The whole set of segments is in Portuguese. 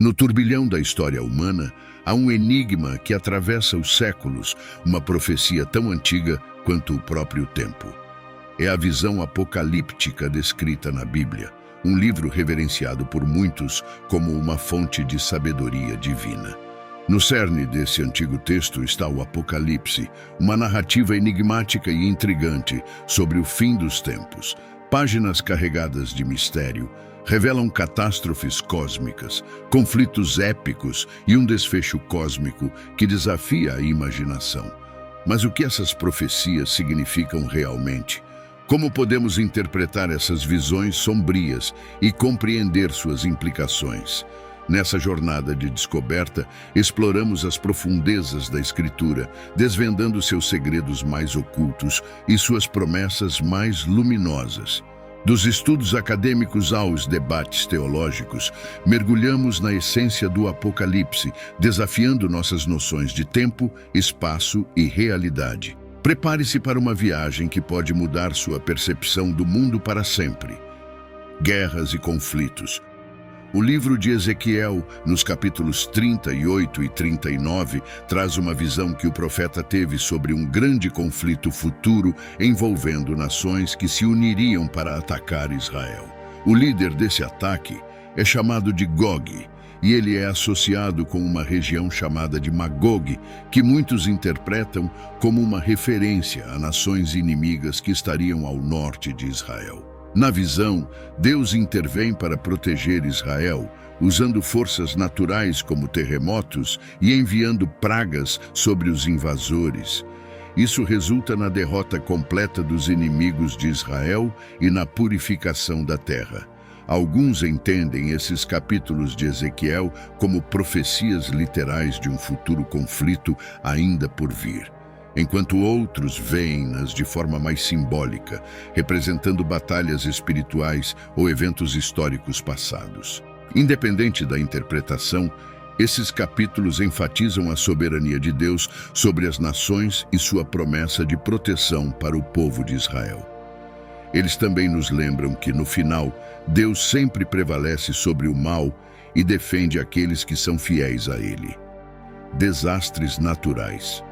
No turbilhão da história humana, há um enigma que atravessa os séculos, uma profecia tão antiga quanto o próprio tempo. É a visão apocalíptica descrita na Bíblia, um livro reverenciado por muitos como uma fonte de sabedoria divina. No cerne desse antigo texto está o Apocalipse, uma narrativa enigmática e intrigante sobre o fim dos tempos. Páginas carregadas de mistério revelam catástrofes cósmicas, conflitos épicos e um desfecho cósmico que desafia a imaginação. Mas o que essas profecias significam realmente? Como podemos interpretar essas visões sombrias e compreender suas implicações? Nessa jornada de descoberta, exploramos as profundezas da Escritura, desvendando seus segredos mais ocultos e suas promessas mais luminosas. Dos estudos acadêmicos aos debates teológicos, mergulhamos na essência do Apocalipse, desafiando nossas noções de tempo, espaço e realidade. Prepare-se para uma viagem que pode mudar sua percepção do mundo para sempre. Guerras e conflitos. O livro de Ezequiel, nos capítulos 38 e 39, traz uma visão que o profeta teve sobre um grande conflito futuro envolvendo nações que se uniriam para atacar Israel. O líder desse ataque é chamado de Gog, e ele é associado com uma região chamada de Magog, que muitos interpretam como uma referência a nações inimigas que estariam ao norte de Israel. Na visão, Deus intervém para proteger Israel, usando forças naturais como terremotos e enviando pragas sobre os invasores. Isso resulta na derrota completa dos inimigos de Israel e na purificação da terra. Alguns entendem esses capítulos de Ezequiel como profecias literais de um futuro conflito ainda por vir, enquanto outros veem-nas de forma mais simbólica, representando batalhas espirituais ou eventos históricos passados. Independente da interpretação, esses capítulos enfatizam a soberania de Deus sobre as nações e sua promessa de proteção para o povo de Israel. Eles também nos lembram que, no final, Deus sempre prevalece sobre o mal e defende aqueles que são fiéis a Ele. Desastres naturais.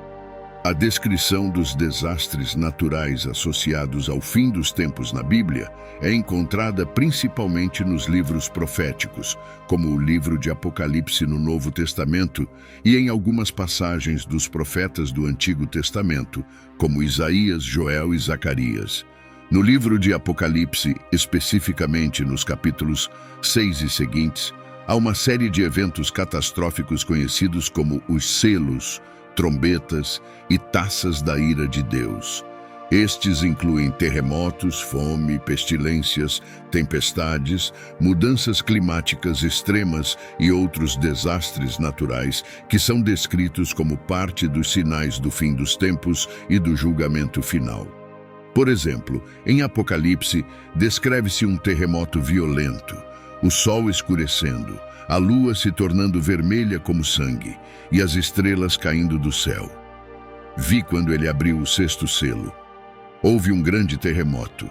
A descrição dos desastres naturais associados ao fim dos tempos na Bíblia é encontrada principalmente nos livros proféticos, como o livro de Apocalipse no Novo Testamento e em algumas passagens dos profetas do Antigo Testamento, como Isaías, Joel e Zacarias. No livro de Apocalipse, especificamente nos capítulos 6 e seguintes, há uma série de eventos catastróficos conhecidos como os selos, trombetas e taças da ira de Deus. Estes incluem terremotos, fome, pestilências, tempestades, mudanças climáticas extremas e outros desastres naturais que são descritos como parte dos sinais do fim dos tempos e do julgamento final. Por exemplo, em Apocalipse, descreve-se um terremoto violento, o sol escurecendo, a lua se tornando vermelha como sangue e as estrelas caindo do céu. Vi quando ele abriu o sexto selo. Houve um grande terremoto.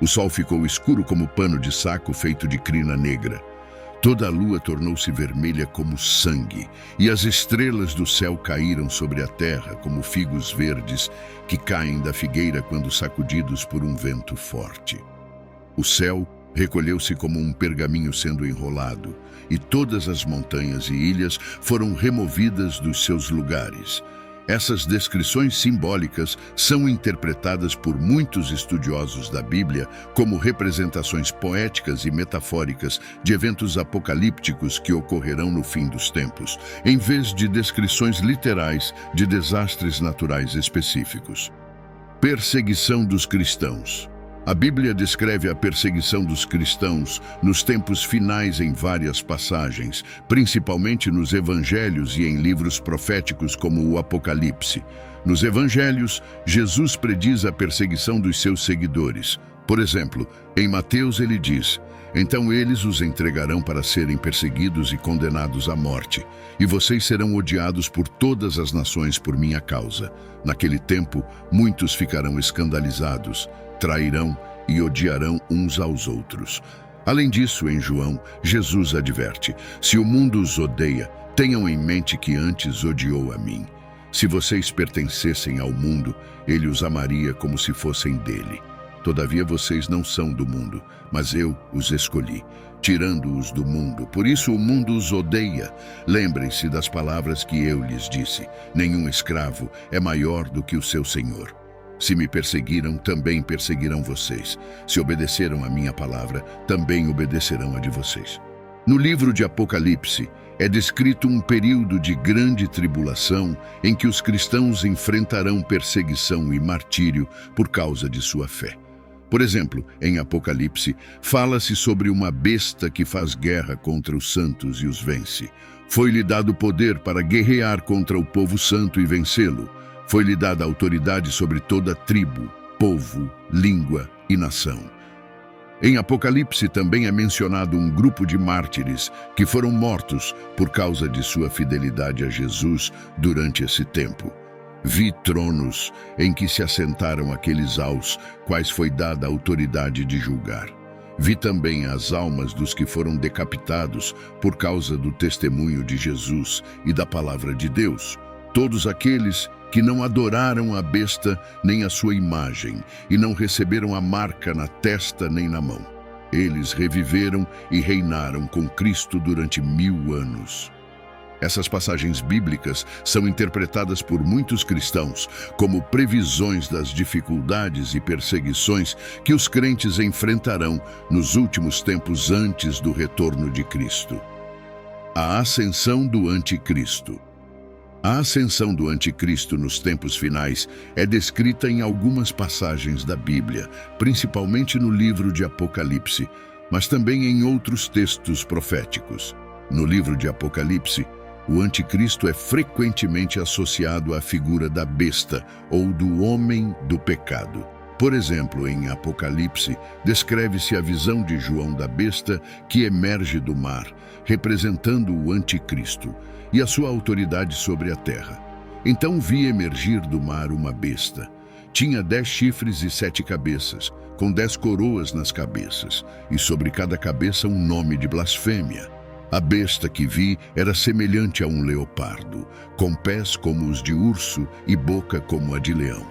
O sol ficou escuro como pano de saco feito de crina negra. Toda a lua tornou-se vermelha como sangue, e as estrelas do céu caíram sobre a terra como figos verdes que caem da figueira quando sacudidos por um vento forte. O céu recolheu-se como um pergaminho sendo enrolado, e todas as montanhas e ilhas foram removidas dos seus lugares. Essas descrições simbólicas são interpretadas por muitos estudiosos da Bíblia como representações poéticas e metafóricas de eventos apocalípticos que ocorrerão no fim dos tempos, em vez de descrições literais de desastres naturais específicos. Perseguição dos cristãos. A Bíblia descreve a perseguição dos cristãos nos tempos finais em várias passagens, principalmente nos evangelhos e em livros proféticos como o Apocalipse. Nos evangelhos, Jesus prediz a perseguição dos seus seguidores. Por exemplo, em Mateus ele diz: "Então eles os entregarão para serem perseguidos e condenados à morte, e vocês serão odiados por todas as nações por minha causa. Naquele tempo, muitos ficarão escandalizados, trairão e odiarão uns aos outros." Além disso, em João, Jesus adverte: se o mundo os odeia, tenham em mente que antes odiou a mim. Se vocês pertencessem ao mundo, ele os amaria como se fossem dele. Todavia vocês não são do mundo, mas eu os escolhi, tirando-os do mundo. Por isso o mundo os odeia. Lembrem-se das palavras que eu lhes disse: nenhum escravo é maior do que o seu senhor. Se me perseguiram, também perseguirão vocês. Se obedeceram à minha palavra, também obedecerão a de vocês. No livro de Apocalipse, é descrito um período de grande tribulação em que os cristãos enfrentarão perseguição e martírio por causa de sua fé. Por exemplo, em Apocalipse, fala-se sobre uma besta que faz guerra contra os santos e os vence. Foi-lhe dado poder para guerrear contra o povo santo e vencê-lo. Foi-lhe dada autoridade sobre toda tribo, povo, língua e nação. Em Apocalipse também é mencionado um grupo de mártires que foram mortos por causa de sua fidelidade a Jesus durante esse tempo. Vi tronos em que se assentaram aqueles aos quais foi dada a autoridade de julgar. Vi também as almas dos que foram decapitados por causa do testemunho de Jesus e da palavra de Deus. Todos aqueles que não adoraram a besta nem a sua imagem e não receberam a marca na testa nem na mão. Eles reviveram e reinaram com Cristo durante 1000 anos. Essas passagens bíblicas são interpretadas por muitos cristãos como previsões das dificuldades e perseguições que os crentes enfrentarão nos últimos tempos antes do retorno de Cristo. A ascensão do Anticristo. A ascensão do Anticristo nos tempos finais é descrita em algumas passagens da Bíblia, principalmente no livro de Apocalipse, mas também em outros textos proféticos. No livro de Apocalipse, o Anticristo é frequentemente associado à figura da besta ou do homem do pecado. Por exemplo, em Apocalipse, descreve-se a visão de João da besta que emerge do mar, representando o Anticristo e a sua autoridade sobre a terra. Então vi emergir do mar uma besta. Tinha 10 chifres e 7 cabeças, com 10 coroas nas cabeças, e sobre cada cabeça um nome de blasfêmia. A besta que vi era semelhante a um leopardo, com pés como os de urso e boca como a de leão.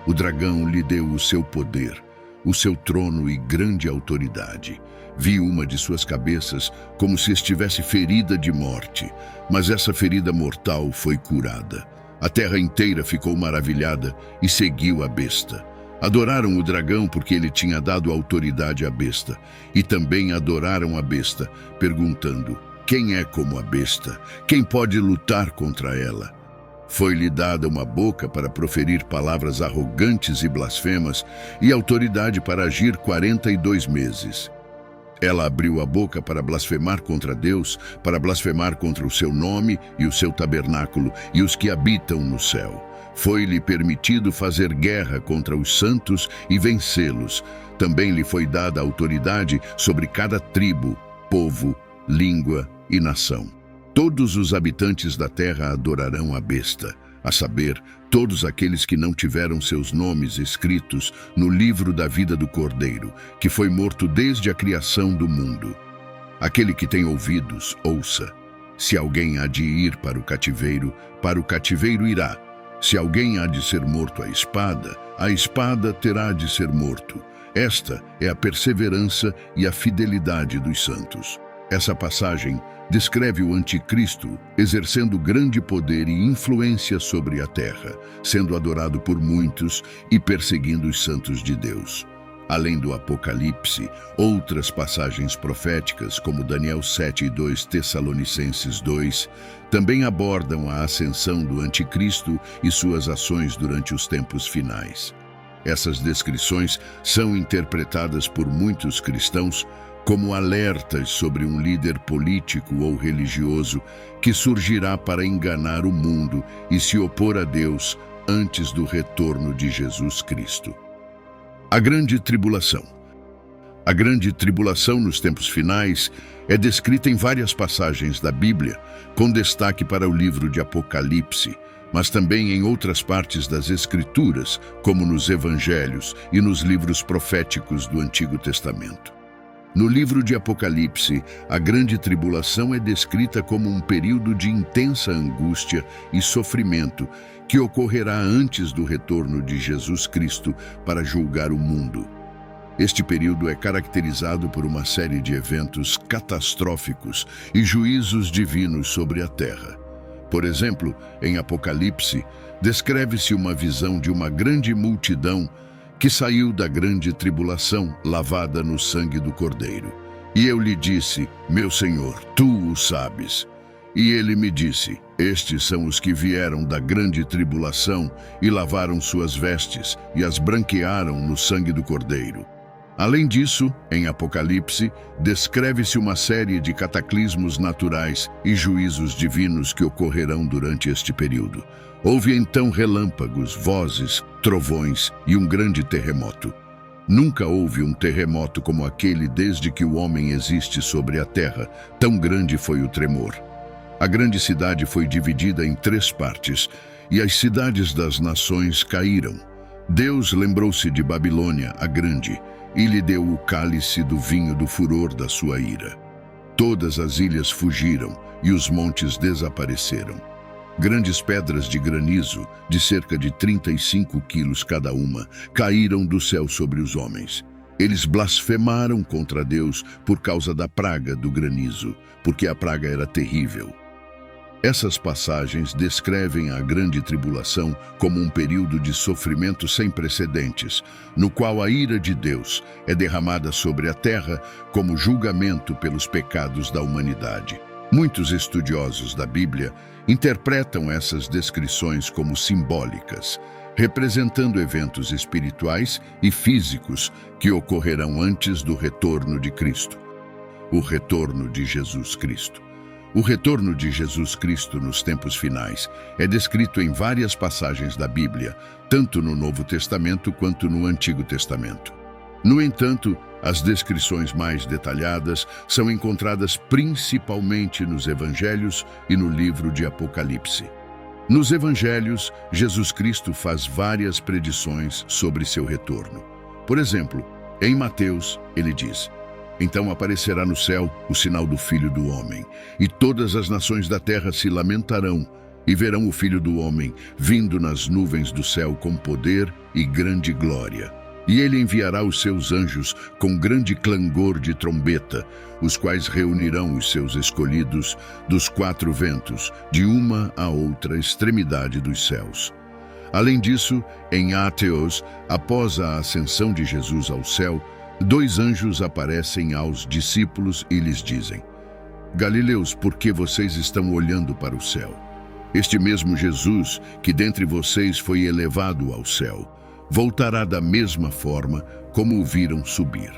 O dragão lhe deu o seu poder, o seu trono e grande autoridade. Vi uma de suas cabeças como se estivesse ferida de morte, mas essa ferida mortal foi curada. A terra inteira ficou maravilhada e seguiu a besta. Adoraram o dragão porque ele tinha dado autoridade à besta, e também adoraram a besta, perguntando: quem é como a besta? Quem pode lutar contra ela? Foi-lhe dada uma boca para proferir palavras arrogantes e blasfemas, e autoridade para agir 42 meses. Ela abriu a boca para blasfemar contra Deus, para blasfemar contra o seu nome e o seu tabernáculo e os que habitam no céu. Foi-lhe permitido fazer guerra contra os santos e vencê-los. Também lhe foi dada autoridade sobre cada tribo, povo, língua e nação. Todos os habitantes da terra adorarão a besta, a saber, todos aqueles que não tiveram seus nomes escritos no livro da vida do Cordeiro, que foi morto desde a criação do mundo. Aquele que tem ouvidos, ouça. Se alguém há de ir para o cativeiro irá. Se alguém há de ser morto à espada terá de ser morto. Esta é a perseverança e a fidelidade dos santos. Essa passagem descreve o Anticristo exercendo grande poder e influência sobre a terra, sendo adorado por muitos e perseguindo os santos de Deus. Além do Apocalipse, outras passagens proféticas, como Daniel 7 e 2 Tessalonicenses 2, também abordam a ascensão do Anticristo e suas ações durante os tempos finais. Essas descrições são interpretadas por muitos cristãos como alertas sobre um líder político ou religioso que surgirá para enganar o mundo e se opor a Deus antes do retorno de Jesus Cristo. A Grande Tribulação. A Grande Tribulação nos tempos finais é descrita em várias passagens da Bíblia, com destaque para o livro de Apocalipse, mas também em outras partes das Escrituras, como nos Evangelhos e nos livros proféticos do Antigo Testamento. No livro de Apocalipse, a grande tribulação é descrita como um período de intensa angústia e sofrimento que ocorrerá antes do retorno de Jesus Cristo para julgar o mundo. Este período é caracterizado por uma série de eventos catastróficos e juízos divinos sobre a terra. Por exemplo, em Apocalipse, descreve-se uma visão de uma grande multidão que saiu da grande tribulação, lavada no sangue do Cordeiro. E eu lhe disse: meu Senhor, tu o sabes. E ele me disse: estes são os que vieram da grande tribulação e lavaram suas vestes e as branquearam no sangue do Cordeiro. Além disso, em Apocalipse, descreve-se uma série de cataclismos naturais e juízos divinos que ocorrerão durante este período. Houve então relâmpagos, vozes, trovões e um grande terremoto. Nunca houve um terremoto como aquele desde que o homem existe sobre a terra. Tão grande foi o tremor. A grande cidade foi dividida em 3 partes, e as cidades das nações caíram. Deus lembrou-se de Babilônia, a grande, e lhe deu o cálice do vinho do furor da sua ira. Todas as ilhas fugiram e os montes desapareceram. Grandes pedras de granizo, de cerca de 35 quilos cada uma, caíram do céu sobre os homens. Eles blasfemaram contra Deus por causa da praga do granizo, porque a praga era terrível. Essas passagens descrevem a grande tribulação como um período de sofrimento sem precedentes, no qual a ira de Deus é derramada sobre a terra como julgamento pelos pecados da humanidade. Muitos estudiosos da Bíblia interpretam essas descrições como simbólicas, representando eventos espirituais e físicos que ocorrerão antes do retorno de Cristo. O retorno de Jesus Cristo. O retorno de Jesus Cristo nos tempos finais é descrito em várias passagens da Bíblia, tanto no Novo Testamento quanto no Antigo Testamento. No entanto, as descrições mais detalhadas são encontradas principalmente nos Evangelhos e no livro de Apocalipse. Nos Evangelhos, Jesus Cristo faz várias predições sobre seu retorno. Por exemplo, em Mateus, ele diz: então aparecerá no céu o sinal do Filho do Homem, e todas as nações da terra se lamentarão, e verão o Filho do Homem vindo nas nuvens do céu com poder e grande glória. E ele enviará os seus anjos com grande clangor de trombeta, os quais reunirão os seus escolhidos dos 4 ventos, de uma a outra extremidade dos céus. Além disso, em Ateos, após a ascensão de Jesus ao céu, 2 anjos aparecem aos discípulos e lhes dizem: Galileus, por que vocês estão olhando para o céu? Este mesmo Jesus, que dentre vocês foi elevado ao céu, voltará da mesma forma como o viram subir.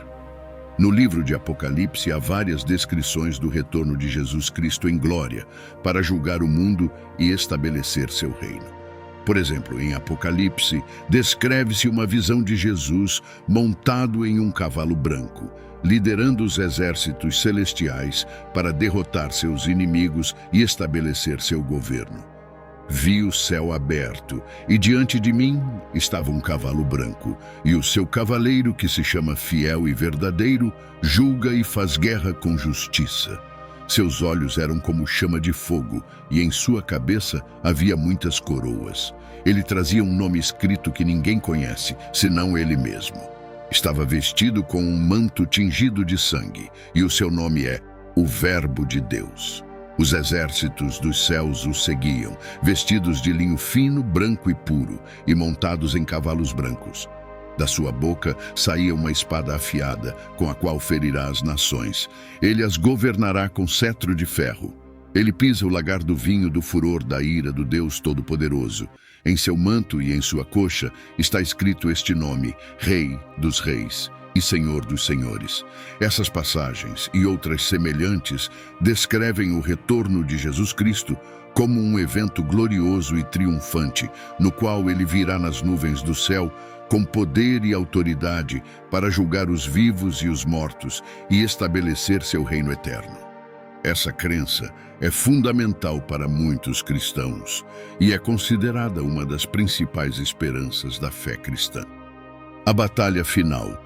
No livro de Apocalipse há várias descrições do retorno de Jesus Cristo em glória, para julgar o mundo e estabelecer seu reino. Por exemplo, em Apocalipse, descreve-se uma visão de Jesus montado em um cavalo branco, liderando os exércitos celestiais para derrotar seus inimigos e estabelecer seu governo. Vi o céu aberto, e diante de mim estava um cavalo branco, e o seu cavaleiro, que se chama Fiel e Verdadeiro, julga e faz guerra com justiça. Seus olhos eram como chama de fogo, e em sua cabeça havia muitas coroas. Ele trazia um nome escrito que ninguém conhece, senão ele mesmo. Estava vestido com um manto tingido de sangue, e o seu nome é o Verbo de Deus. Os exércitos dos céus o seguiam, vestidos de linho fino, branco e puro, e montados em cavalos brancos. Da sua boca saía uma espada afiada, com a qual ferirá as nações. Ele as governará com cetro de ferro. Ele pisa o lagar do vinho do furor da ira do Deus Todo-Poderoso. Em seu manto e em sua coxa está escrito este nome: Rei dos Reis e Senhor dos Senhores. Essas passagens e outras semelhantes descrevem o retorno de Jesus Cristo como um evento glorioso e triunfante, no qual ele virá nas nuvens do céu com poder e autoridade para julgar os vivos e os mortos e estabelecer seu reino eterno. Essa crença é fundamental para muitos cristãos e é considerada uma das principais esperanças da fé cristã. A batalha final.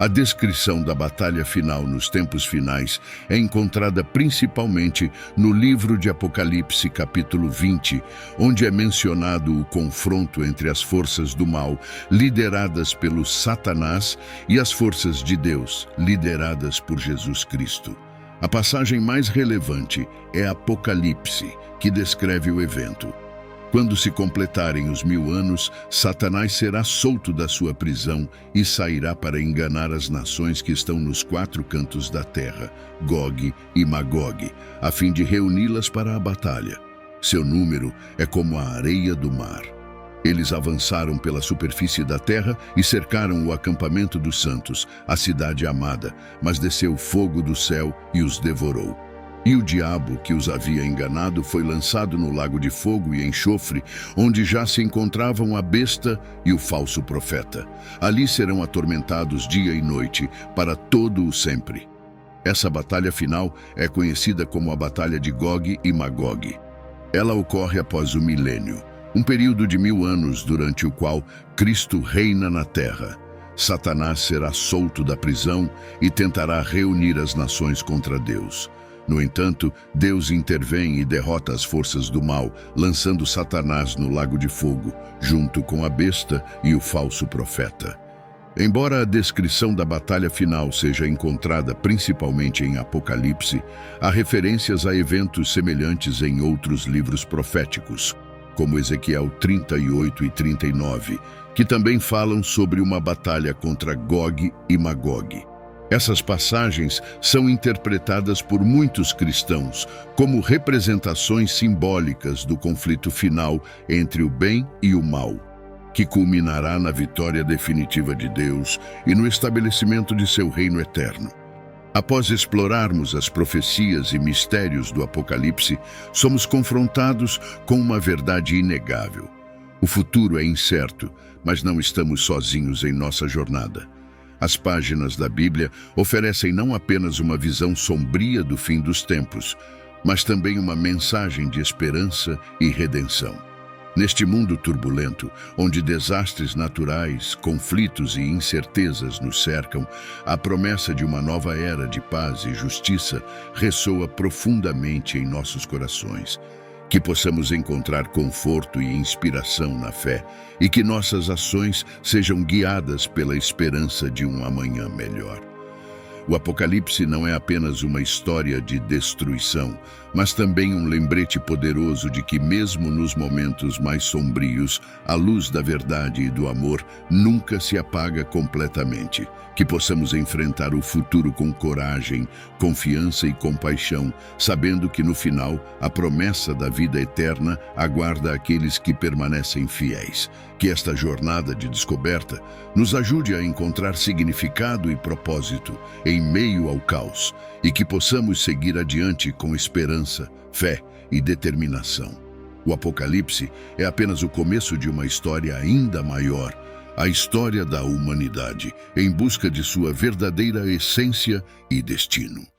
A descrição da batalha final nos tempos finais é encontrada principalmente no livro de Apocalipse, capítulo 20, onde é mencionado o confronto entre as forças do mal, lideradas pelo Satanás, e as forças de Deus, lideradas por Jesus Cristo. A passagem mais relevante é Apocalipse, que descreve o evento. Quando se completarem os 1000 anos, Satanás será solto da sua prisão e sairá para enganar as nações que estão nos 4 cantos da terra, Gog e Magog, a fim de reuni-las para a batalha. Seu número é como a areia do mar. Eles avançaram pela superfície da terra e cercaram o acampamento dos santos, a cidade amada, mas desceu fogo do céu e os devorou. E o diabo que os havia enganado foi lançado no lago de fogo e enxofre, onde já se encontravam a besta e o falso profeta. Ali serão atormentados dia e noite, para todo o sempre. Essa batalha final é conhecida como a Batalha de Gog e Magog. Ela ocorre após o milênio, um período de 1000 anos durante o qual Cristo reina na terra. Satanás será solto da prisão e tentará reunir as nações contra Deus. No entanto, Deus intervém e derrota as forças do mal, lançando Satanás no lago de fogo, junto com a besta e o falso profeta. Embora a descrição da batalha final seja encontrada principalmente em Apocalipse, há referências a eventos semelhantes em outros livros proféticos, como Ezequiel 38 e 39, que também falam sobre uma batalha contra Gog e Magog. Essas passagens são interpretadas por muitos cristãos como representações simbólicas do conflito final entre o bem e o mal, que culminará na vitória definitiva de Deus e no estabelecimento de seu reino eterno. Após explorarmos as profecias e mistérios do Apocalipse, somos confrontados com uma verdade inegável. O futuro é incerto, mas não estamos sozinhos em nossa jornada. As páginas da Bíblia oferecem não apenas uma visão sombria do fim dos tempos, mas também uma mensagem de esperança e redenção. Neste mundo turbulento, onde desastres naturais, conflitos e incertezas nos cercam, a promessa de uma nova era de paz e justiça ressoa profundamente em nossos corações. Que possamos encontrar conforto e inspiração na fé e que nossas ações sejam guiadas pela esperança de um amanhã melhor. O Apocalipse não é apenas uma história de destruição, mas também um lembrete poderoso de que, mesmo nos momentos mais sombrios, a luz da verdade e do amor nunca se apaga completamente. Que possamos enfrentar o futuro com coragem, confiança e compaixão, sabendo que no final a promessa da vida eterna aguarda aqueles que permanecem fiéis. Que esta jornada de descoberta nos ajude a encontrar significado e propósito em meio ao caos e que possamos seguir adiante com esperança, fé e determinação. O Apocalipse é apenas o começo de uma história ainda maior, a história da humanidade, em busca de sua verdadeira essência e destino.